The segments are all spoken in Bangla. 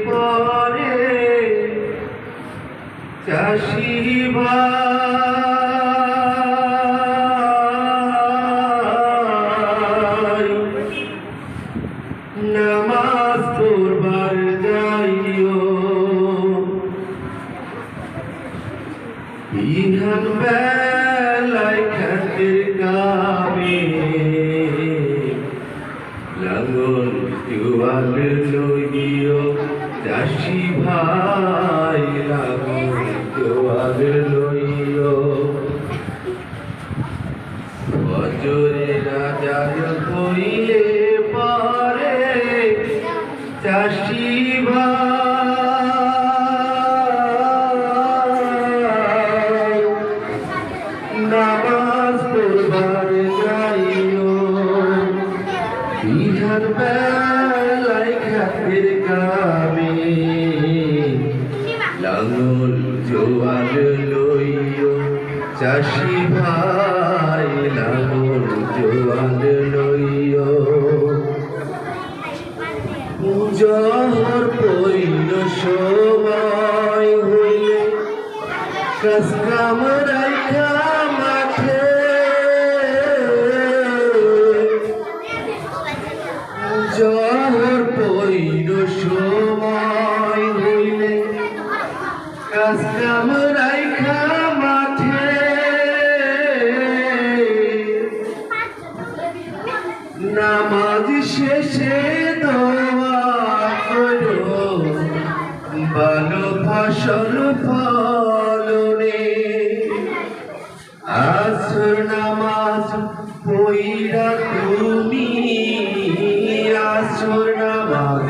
পরে চাষি ভাই নামাজ পড়বার যাইও বিহান বেলায় খাতের কামে লাঙ্গল জোয়াল লইও চাষি ভাই লাঙ্গল জোয়াল লইও বজরে রাজার কইলে পরে চাষি ভাই নামাজ পড়বার যাইও বিহান বেলায় খাতের কামে লাঙ্গল জোয়াল লইও চাষি ভাই লাঙ্গল জোয়াল লইও জহর পইল সময় হইলে কাজ কাম রাইখা মাঠে জহর পইল সময় হইলে কাজ কাম রাইখা মাঠে নামাজ শেষে দোয়া করো ভালো ফসল ফলনে আসর নামাজ পইরা তুমি আসর নামাজ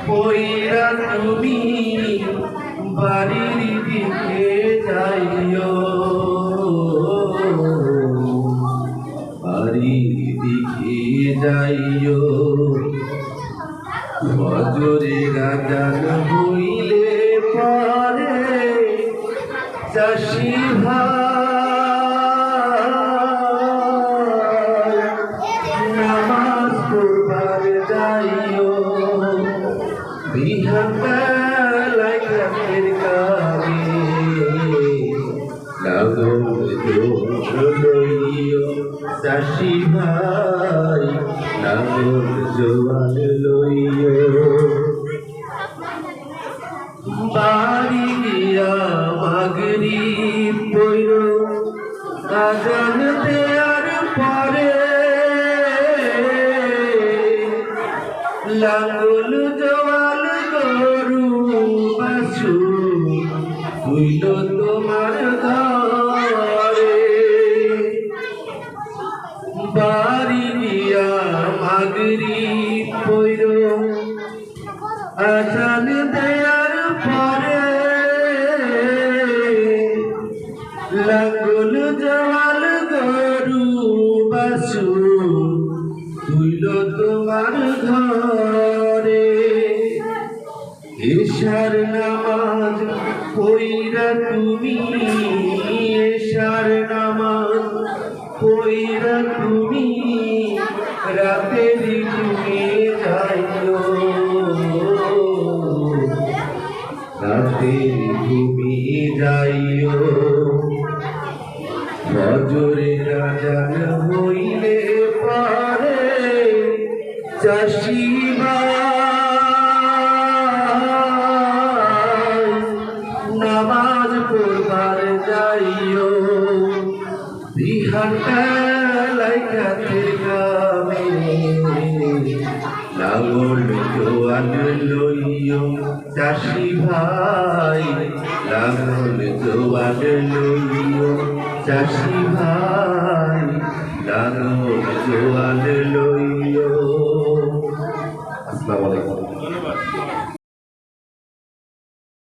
পইরা তুমি বাড়ির দিকে যাইও বাড়ির দিকে যাইও বজরে রাজান হইলে পরে চাষি ভাই নামাজ পড়বার যাইও বিহান বেলায় খাতের কামে লাঙ্গল জোয়াল লইও চাষি ভাই লাঙ্গল জোয়াল লইও বাড়ি গিয়া মাগরিব পড়ল আজান দেয়ার পরে লাঙ্গল জোয়াল গরু বাছু হইল তোমার ঘরে বাড়ি গিয়া মাগরিব পড়ল আজান দেয়ার পরে লাঙ্গল জোয়াল গরু বাছু হইল তোমার ঘরে এশার নামাজ পইরা তুমি এশার নামাজ পইরা তুমি রাতের ঘুমে যাইও রাতের ঘুমে যাইও বজরে রাজান হইলে পরে চাষি ভাই নামাজ পড়বার যাইও বিহান বেলায় খাতের কামে লাঙ্গল জোয়াল লইও চাষি ভাই লাঙ্গল জোয়াল লইও চাষি ভাই লাঙ্গল জোয়াল লইও। আসসালামু আলাইকুম।